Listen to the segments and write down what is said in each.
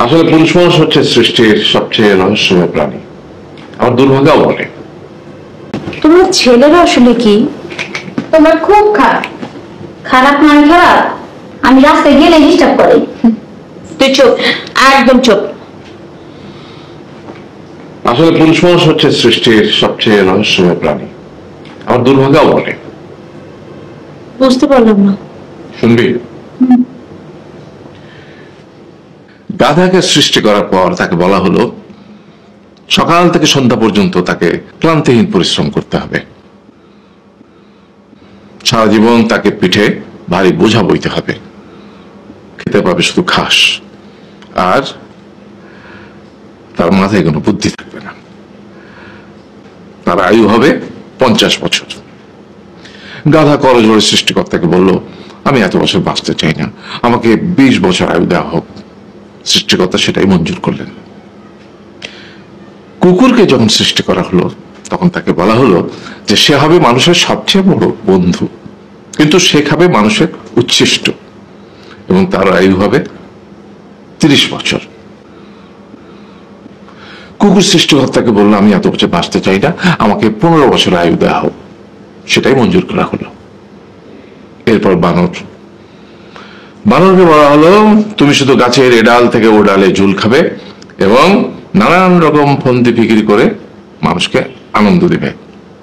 আসলে পুরুষ মানুষ হচ্ছে সৃষ্টির সবচেয়ে রহস্যময় প্রাণী, আমার দুর্ভাগ্যও বটে। তোমার ছেলেরা আসলে কি? তোমার খুব খারাপ। খারাপ মানে খারাপ, আমি রাস্তায় গেলে ডিস্টার্ব করে। তুই চুপ, একদম চুপ। আসলে পুরুষ মানুষ হচ্ছে সৃষ্টির সবচেয়ে রহস্যময় প্রাণী, আমার দুর্ভাগ্যও বটে। বুঝতে পারলাম না। শুনবি? গাধাকে সৃষ্টি করার পর তাকে বলা হলো সকাল থেকে সন্ধ্যা পর্যন্ত তাকে ক্লান্তিহীন পরিশ্রম করতে হবে। সারা জীবন তাকে পিঠে ভারী বোঝা বইতে হবে, খেতে পাবে শুধু ঘাস, আর তার মাথায় কোনো বুদ্ধি থাকবে না। তার আয়ু হবে 50 বছর। গাধা করজোড়ে সৃষ্টিকর্তাকে বলল, আমি এত বছর বাঁচতে চাই না, আমাকে 20 বছর আয়ু দেওয়া হোক। সৃষ্টিকর্তা সেটাই মঞ্জুর করলেন। কুকুরকে যখন সৃষ্টি করা হলো তখন তাকে বলা হলো যে সে হবে মানুষের সবচেয়ে বড় বন্ধু, কিন্তু সে খাবে মানুষের উচ্ছিষ্ট, এবং তার আয়ু হবে 30 বছর। কুকুর সৃষ্টিকর্তাকে বললো, আমি এত বছর বাঁচতে চাই না, আমাকে 15 বছর আয়ু দেওয়া হোক। সেটাই মঞ্জুর করা হলো। এরপর বানরকে বলা হলো, তুমি শুধু গাছের এ ডাল থেকে ও ডালে ঝুল খাবে এবং নানান রকম ফন্দি ফিকিরি করে মানুষকে আনন্দ দিবে,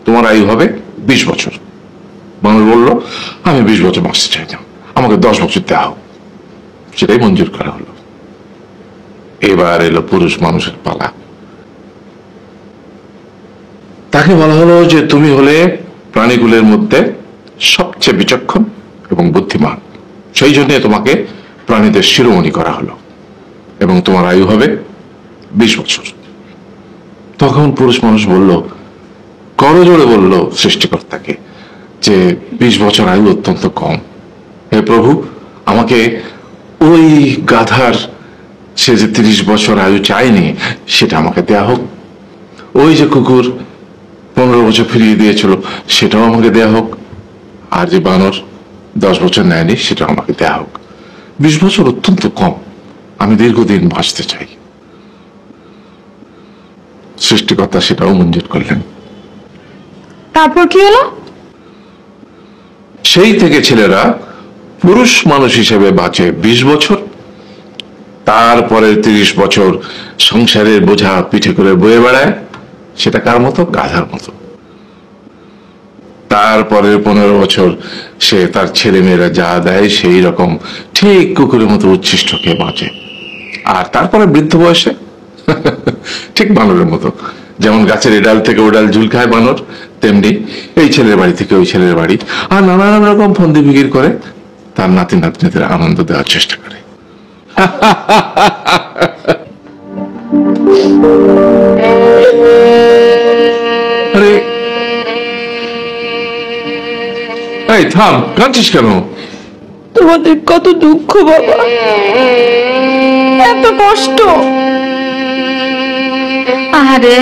তোমার আয়ু হবে 20 বছর। বানর বলল, আমি 20 বছর বাঁচতে চাই না, আমাকে 10 বছর দেওয়া হোক। সেটাই মঞ্জুর করা হলো। এবার এলো পুরুষ মানুষের পালা। তাকে বলা হলো যে তুমি হলে প্রাণীগুলোর মধ্যে সবচেয়ে বিচক্ষণ এবং বুদ্ধিমান, সেই জন্য তোমাকে প্রাণীদের শিরোমণি করা হলো এবং তোমার আয়ু হবে 20 বছর। তখন পুরুষ মানুষ বলল, করজোড়ে বলল সৃষ্টিকর্তাকে যে 20 বছর আয়ু অত্যন্ত কম, হে প্রভু, আমাকে ওই গাধার সে যে 30 বছর আয়ু চায়নি সেটা আমাকে দেয়া হোক, ওই যে কুকুর 15 বছর ফিরিয়ে দিয়েছিল সেটাও আমাকে দেয়া হোক, আর যে বানর 10 বছর নেয়নি সেটাও আমাকে দেয়া হোক। 20 বছর অত্যন্ত কম, আমি দীর্ঘদিন বাঁচতে চাই। সৃষ্টিকর্তা সেটাও মঞ্জুর করলেন। তারপর কি হলো? সেই থেকে ছেলেরা পুরুষ মানুষ হিসেবে বাঁচে 20 বছর, তারপরে 30 বছর সংসারের বোঝা পিঠে করে বয়ে বেড়ায়, সেটা কার মতো? গাধার মতো। তারপরে 15 বছর সে তার ছেলে মেয়েরা যা দেয় সেই রকম ঠিক কুকুরের মতো উচ্ছিষ্ট খেয়ে বাঁচে। আর তারপরে বৃদ্ধ বয়সে ঠিক বানরের মতো, যেমন গাছের এডাল থেকে ওডাল ঝুল খায় বানর, তেমনি এই ছেলের বাড়ি থেকে ওই ছেলের বাড়ি, আর নানান রকম ফন্দি ফিকির করে তার নাতি নাতনিদের আনন্দ দেওয়ার চেষ্টা করে। আরে এই থাম, কাঁদছিস কেন? তোমাদের কত দুঃখ বাবা, এত কষ্ট। আরে